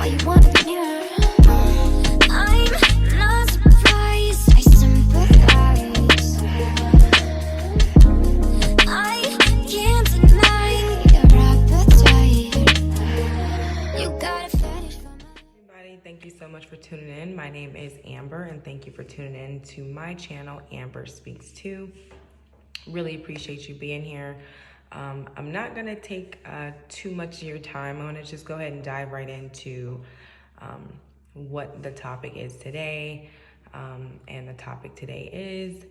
all you want to hear. I'm not surprised, I sympathize. I can't deny your appetite. You got a fetish for my... Everybody, thank you so much for tuning in. My name is Amber, and thank you for tuning in to my channel, Amber Speaks Too. Really appreciate you being here. I'm not gonna take too much of your time. I'm gonna just go ahead and dive right into what the topic is today. And the topic today is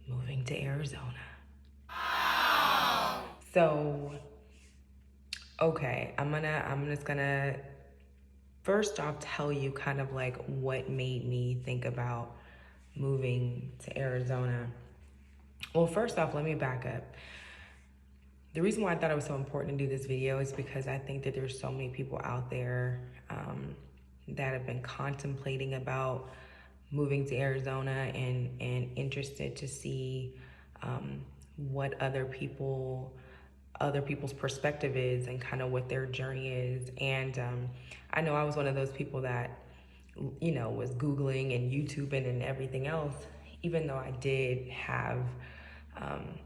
moving to Arizona. So, okay, I'm just gonna first off tell you kind of like what made me think about moving to Arizona. Well, first off, let me back up. The reason why I thought it was so important to do this video is because I think that there's so many people out there that have been contemplating about moving to Arizona and interested to see what other people's perspective is and kind of what their journey is. And I know I was one of those people that, you know, was Googling and YouTubing and everything else, even though I did have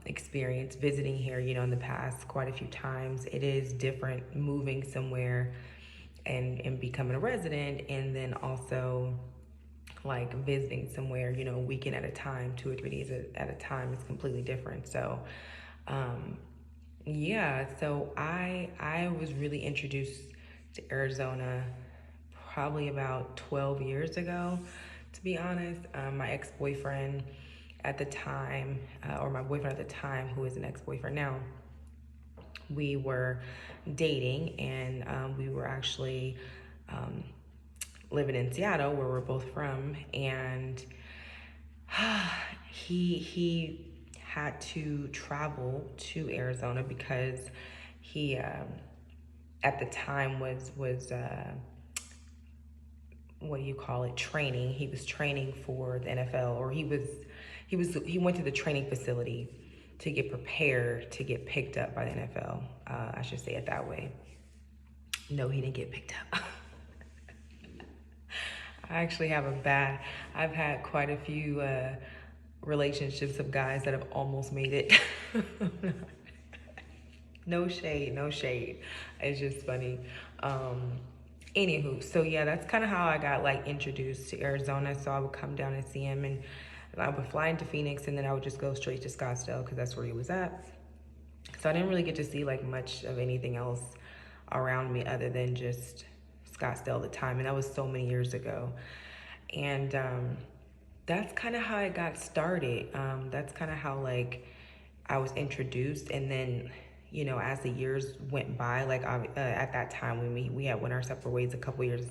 experience visiting here, you know, in the past quite a few times. It is different moving somewhere and becoming a resident, and then also like visiting somewhere, you know, a weekend at a time, 2 or 3 days at a time is completely different. So yeah, so I was really introduced to Arizona probably about 12 years ago, to be honest. My ex-boyfriend at the time, or my boyfriend at the time, who is an ex-boyfriend now, we were dating, and we were actually living in Seattle, where we're both from, and he had to travel to Arizona because he at the time was what do you call it, training. He was training for the NFL, or he went to the training facility to get prepared to get picked up by the NFL. I should say it that way. No, he didn't get picked up. I actually have I've had quite a few relationships of guys that have almost made it. No shade, no shade. It's just funny. Anywho, so yeah, that's kind of how I got like introduced to Arizona. So I would come down and see him, and I would fly into Phoenix, and then I would just go straight to Scottsdale because that's where he was at. So I didn't really get to see like much of anything else around me other than just Scottsdale at the time, and that was so many years ago. And that's kind of how it got started. That's kind of how like I was introduced, and then, you know, as the years went by, like at that time when we had went our separate ways a couple years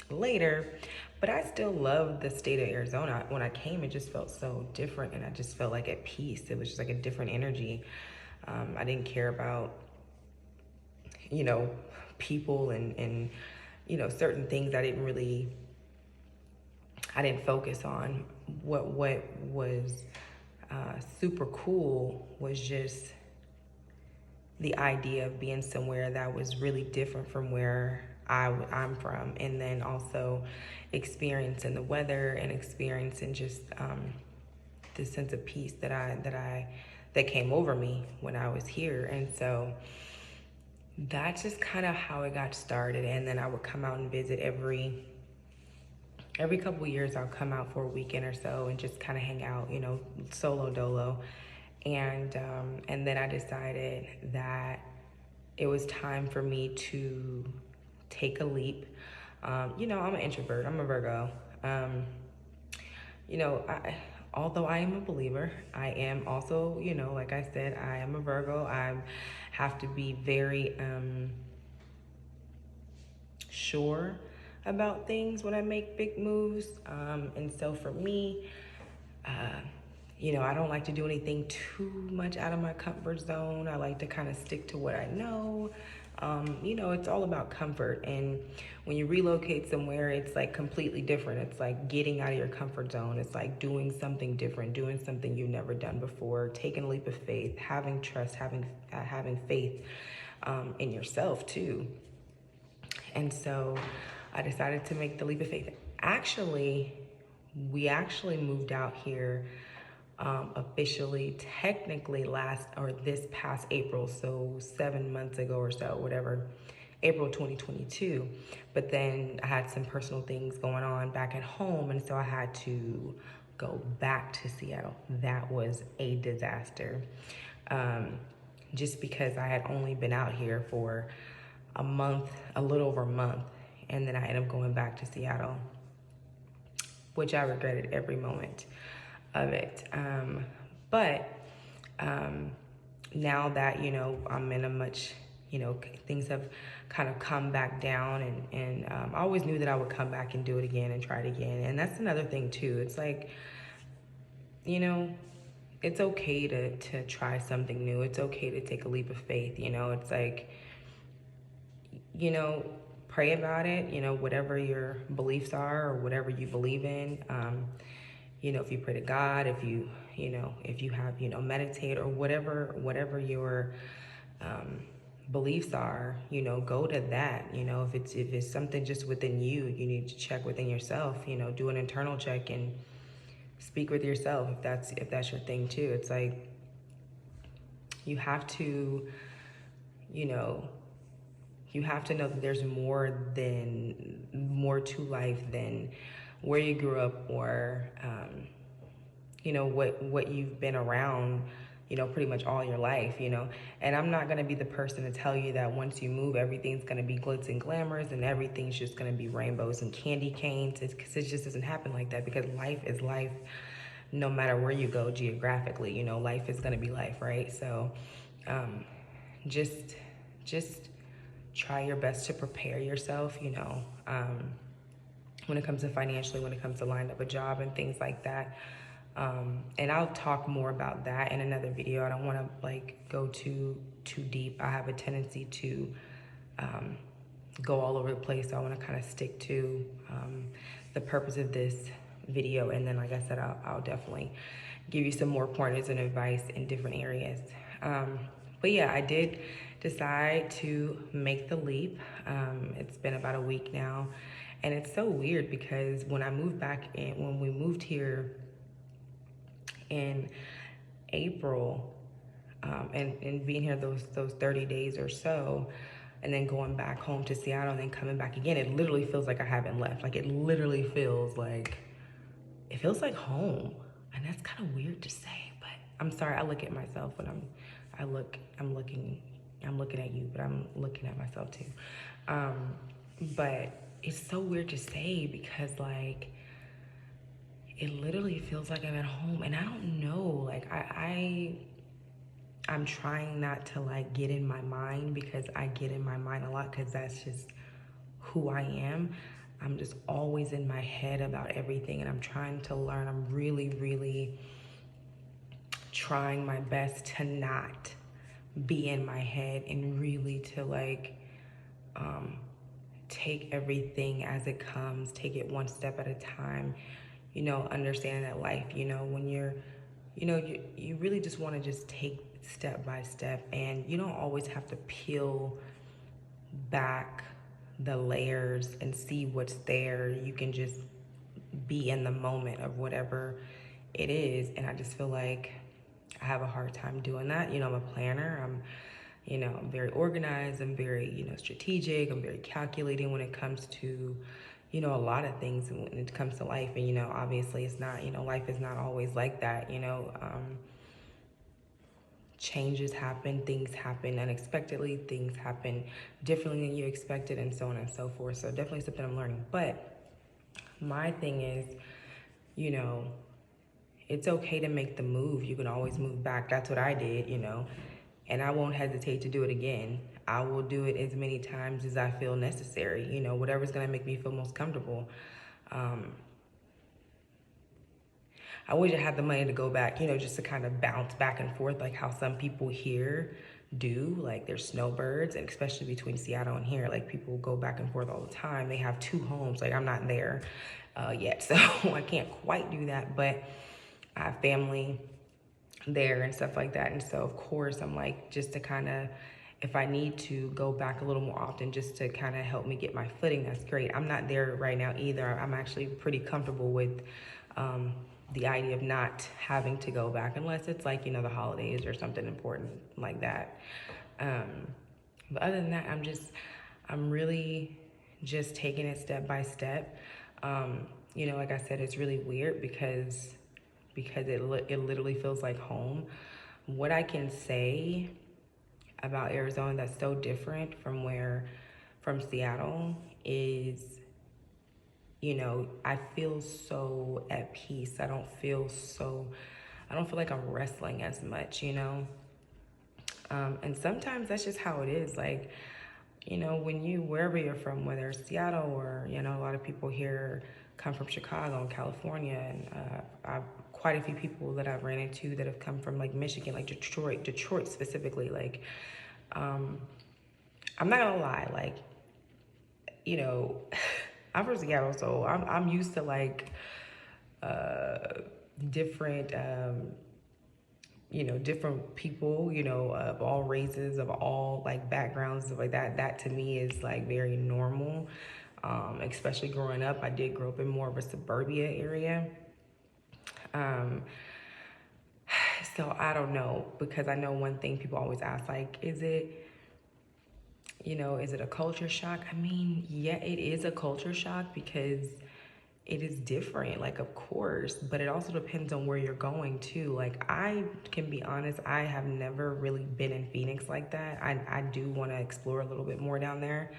later, but I still loved the state of Arizona. When I came, it just felt so different, and I just felt like at peace. It was just like a different energy. I didn't care about, you know, people and you know, certain things I didn't focus on. What was super cool was just the idea of being somewhere that was really different from where I'm from, and then also experiencing the weather and experiencing just the sense of peace that came over me when I was here. And so that's just kind of how it got started. And then I would come out and visit every couple of years. I'll come out for a weekend or so and just kind of hang out, you know, solo dolo. And then I decided that it was time for me to take a leap. You know, I'm an introvert. I'm a Virgo. You know, although I am a believer, I am also, you know, like I said, I am a Virgo. I have to be very sure about things when I make big moves. And so for me, you know, I don't like to do anything too much out of my comfort zone. I like to kind of stick to what I know. You know, it's all about comfort. And when you relocate somewhere, it's like completely different. It's like getting out of your comfort zone. It's like doing something different, doing something you've never done before, taking a leap of faith, having trust, having faith in yourself too. And so I decided to make the leap of faith. Actually, we actually moved out here officially, technically this past April, so 7 months ago or so, whatever, April 2022. But then I had some personal things going on back at home, and so I had to go back to Seattle. That was a disaster. Just because I had only been out here for a month, a little over a month, and then I ended up going back to Seattle, which I regretted every moment of it. But now that, you know, I'm in a much, you know, things have kind of come back down, and I always knew that I would come back and do it again and try it again. And that's another thing too. It's like, you know, it's okay to try something new. It's okay to take a leap of faith. You know, it's like, you know, pray about it, you know, whatever your beliefs are or whatever you believe in. You know, if you pray to God, if you know, if you have, you know, meditate or whatever your beliefs are, you know, go to that. You know, if it's something just within you, you need to check within yourself, you know, do an internal check and speak with yourself if that's your thing too. It's like, you have to, you know, you have to know that there's more to life than where you grew up or, you know, what you've been around, you know, pretty much all your life, you know. And I'm not gonna be the person to tell you that once you move, everything's gonna be glitz and glamours and everything's just gonna be rainbows and candy canes, because it just doesn't happen like that, because life is life no matter where you go geographically. You know, life is gonna be life, right? So just try your best to prepare yourself, you know, when it comes to financially, when it comes to lining up a job and things like that. And I'll talk more about that in another video. I don't want to like go too deep. I have a tendency to go all over the place. So I want to kind of stick to the purpose of this video. And then, like I said, I'll definitely give you some more pointers and advice in different areas. But yeah, I did decide to make the leap. It's been about a week now. And it's so weird because when we moved here in April, and being here those 30 days or so, and then going back home to Seattle and then coming back again, it literally feels like I haven't left. Like, it literally feels like home. And that's kind of weird to say, but I'm sorry. I look at myself when I'm looking at you, but I'm looking at myself too. But it's so weird to say because, like, it literally feels like I'm at home, and I don't know, like, I'm trying not to, like, get in my mind, because I get in my mind a lot, because that's just who I am. I'm just always in my head about everything, and I'm trying to learn. I'm really, really trying my best to not be in my head, and really to, like, take everything as it comes, take it one step at a time, you know, understanding that life, you know, when you're, you know, you really just want to just take step by step, and you don't always have to peel back the layers and see what's there. You can just be in the moment of whatever it is. And I just feel like I have a hard time doing that. You know, I'm a planner. I'm very organized. I'm very, you know, strategic. I'm very calculating when it comes to, you know, a lot of things when it comes to life. And, you know, obviously it's not, you know, life is not always like that, you know. Changes happen, things happen unexpectedly, things happen differently than you expected, and so on and so forth. So definitely something I'm learning. But my thing is, you know, it's okay to make the move. You can always move back. That's what I did, you know, and I won't hesitate to do it again. I will do it as many times as I feel necessary, you know, whatever's gonna make me feel most comfortable. I wish I had the money to go back, you know, just to kind of bounce back and forth, like how some people here do. Like, they're snowbirds, and especially between Seattle and here, like, people go back and forth all the time. They have 2 homes. Like, I'm not there yet, so I can't quite do that, but I have family there and stuff like that. And so, of course, I'm like, just to kind of if I need to go back a little more often just to kind of help me get my footing, that's great. I'm not there right now either. I'm actually pretty comfortable with the idea of not having to go back unless it's like, the holidays or something important like that. But other than that, I'm really just taking it step by step. Like I said, it's really weird because it literally feels like home. What I can say about Arizona that's so different from Seattle is, I feel so at peace. I don't feel like I'm wrestling as much, and sometimes that's just how it is. Like, wherever you're from, whether it's Seattle or, a lot of people here come from Chicago and California, and I've quite a few people that I've ran into that have come from like Michigan, like Detroit specifically. Like, I'm not gonna lie, like, I'm from Seattle, so I'm used to like different different people, of all races, of all like backgrounds, stuff like that. That to me is like very normal. Especially growing up, I did grow up in more of a suburbia area. So I don't know, because I know one thing people always ask, like, is it a culture shock? I mean, yeah, it is a culture shock because it is different, like, of course, but it also depends on where you're going too. Like, I can be honest, I have never really been in Phoenix like that. I do want to explore a little bit more down there.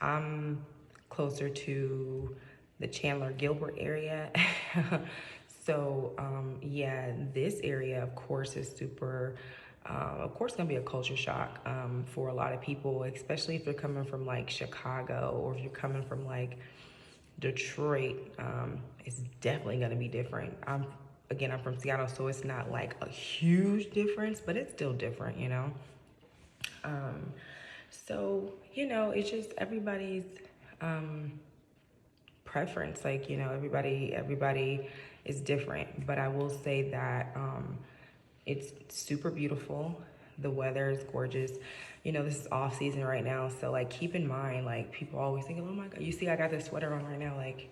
I'm closer to the Chandler Gilbert area. So yeah, this area of course is super of course gonna be a culture shock for a lot of people, especially if you're coming from like Chicago or if you're coming from like Detroit. It's definitely gonna be different. I'm from Seattle, so it's not like a huge difference, but it's still different, So, it's just everybody's preference. Like, everybody is different. But I will say that it's super beautiful. The weather is gorgeous. This is off season right now. So, like, keep in mind, like, people always think, oh my God, you see, I got this sweater on right now. Like,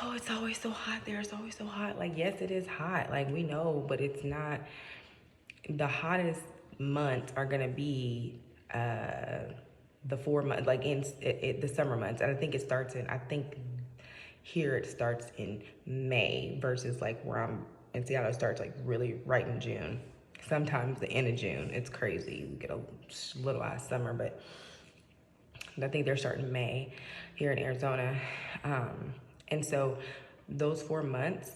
oh, it's always so hot there. It's always so hot. Like, yes, it is hot. Like, we know, but it's not. The hottest months are going to be the 4 months, like in the summer months. And I think here it starts in May versus like where I'm in Seattle, it starts like really right in June. Sometimes the end of June. It's crazy. We get a little ass summer, but I think they're starting May here in Arizona. And so those 4 months,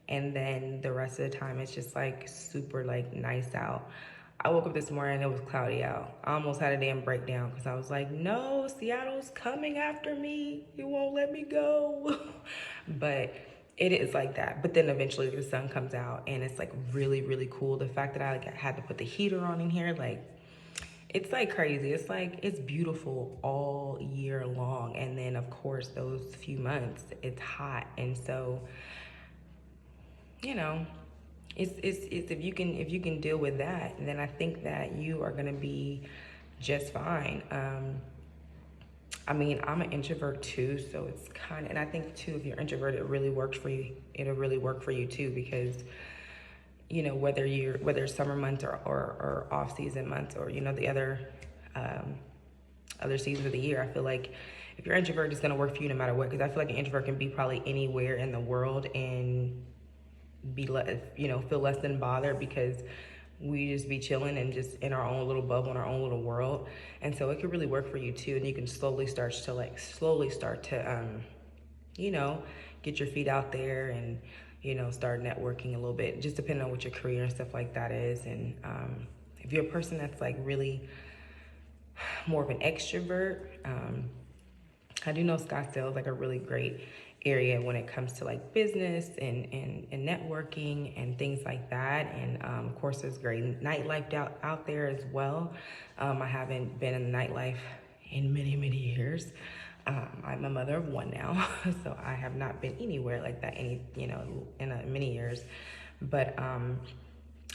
and then the rest of the time it's just like super like nice out. I woke up this morning and it was cloudy out. I almost had a damn breakdown because I was like, no, Seattle's coming after me. You won't let me go. But it is like that. But then eventually the sun comes out and it's like really, really cool. The fact that I like had to put the heater on in here, like, it's like crazy. It's like, it's beautiful all year long. And then of course those few months it's hot. And so, it's if you can deal with that, then I think that you are gonna be just fine. I mean, I'm an introvert too, so it's kind of, and I think too, if you're introverted, it really works for you. It'll really work for you too, because whether it's summer months or off season months, or the other seasons of the year, I feel like if you're introvert, it's gonna work for you no matter what. Because I feel like an introvert can be probably anywhere in the world and be feel less than bothered, because we just be chilling and just in our own little bubble, in our own little world. And so it could really work for you too, and you can slowly start to get your feet out there and start networking a little bit, just depending on what your career and stuff like that is. And if you're a person that's like really more of an extrovert, I do know Scottsdale is like a really great area when it comes to like business and networking and things like that. And of course there's great nightlife out there as well. I haven't been in the nightlife in many years. I'm a mother of one now, so I have not been anywhere like that in many years. But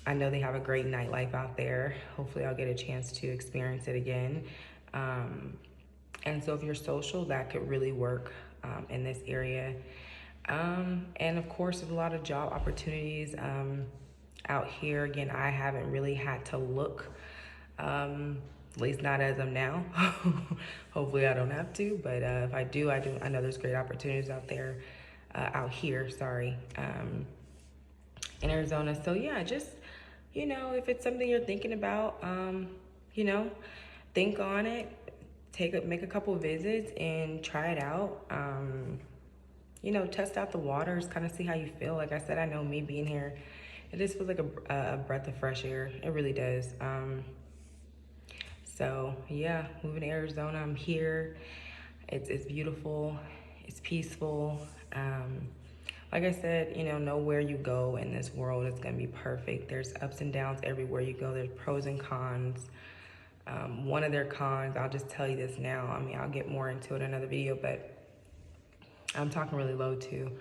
I know they have a great nightlife out there. Hopefully I'll get a chance to experience it again. And so if you're social, that could really work in this area. And of course, there's a lot of job opportunities out here. Again, I haven't really had to look, at least not as of now. Hopefully I don't have to, but if I do, I know there's great opportunities out there, out here, sorry, in Arizona. So yeah, just, you know, if it's something you're thinking about, you know, think on it, make a couple visits and try it out. You know, test out the waters, kind of see how you feel. Like I said, I know me being here, it just feels like a breath of fresh air. It really does. So yeah, moving to Arizona, I'm here. It's beautiful, it's peaceful. Like I said, you know where you go in this world is gonna be perfect. There's ups and downs everywhere you go. There's pros and cons. One of their cons, I'll just tell you this now. I mean, I'll get more into it in another video, but I'm talking really low too.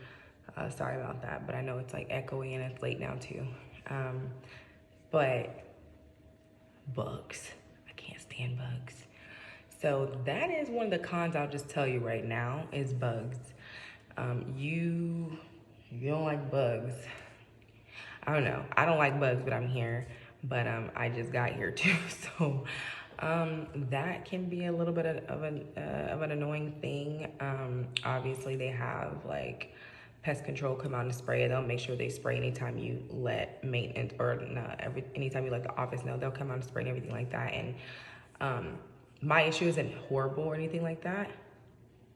Sorry about that, but I know it's like echoey and it's late now too. But bugs, I can't stand bugs. So that is one of the cons I'll just tell you right now is bugs. You don't like bugs. I don't know. I don't like bugs, but I'm here. But I just got here too, so that can be a little bit of an annoying thing. Obviously, they have like pest control come out and spray it. They'll make sure they spray anytime you let maintenance or anytime you let the office know. They'll come out and spray and everything like that. And my issue isn't horrible or anything like that,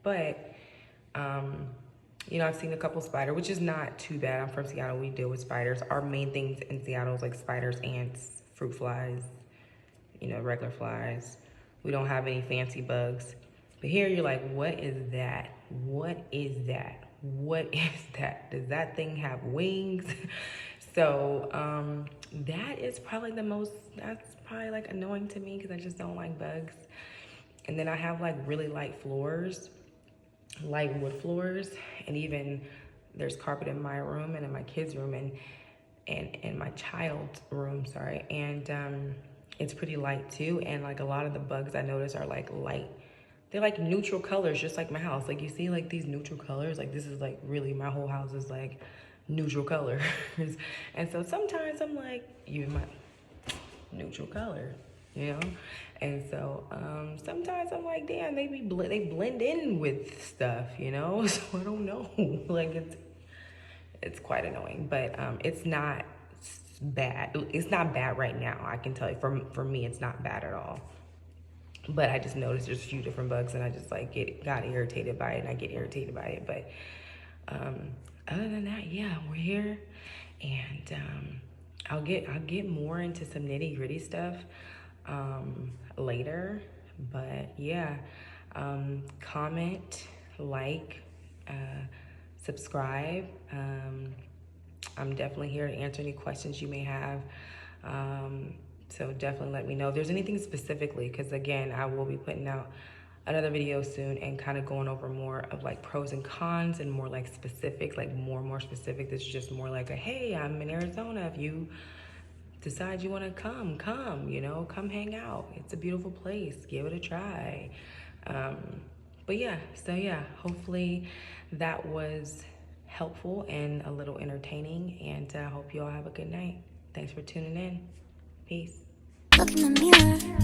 but you know, I've seen a couple spiders, which is not too bad. I'm from Seattle. We deal with spiders. Our main things in Seattle is like spiders, ants, fruit flies, you know, regular flies. We don't have any fancy bugs. But here you're like, what is that? What is that? What is that? Does that thing have wings? So that is probably that's probably like annoying to me because I just don't like bugs. And then I have like really light floors, light wood floors, and even there's carpet in my room and in my kids' room and in my child's room, sorry. And it's pretty light too. And like a lot of the bugs I notice are like light. They're like neutral colors, just like my house. Like you see like these neutral colors, like this is like really, my whole house is like neutral colors. And so sometimes I'm like, you my neutral color, you know? And so sometimes I'm like, damn, they blend in with stuff, you know? So I don't know, like it's quite annoying, but it's not bad. It's not bad right now, I can tell you. For me, it's not bad at all. But I just noticed there's a few different bugs and I just like got irritated by it, and I get irritated by it. But other than that, yeah, we're here, and I'll get more into some nitty gritty stuff later. But yeah, comment, like, subscribe. I'm definitely here to answer any questions you may have. So definitely let me know if there's anything specifically, because again, I will be putting out another video soon and kind of going over more of like pros and cons and more like specifics, like more specific. This is just more like a, hey, I'm in Arizona. If you decide you want to come, you know, come hang out. It's a beautiful place. Give it a try. But yeah, so yeah, hopefully that was helpful and a little entertaining, and I hope you all have a good night. Thanks for tuning in. Peace. Look in the mirror.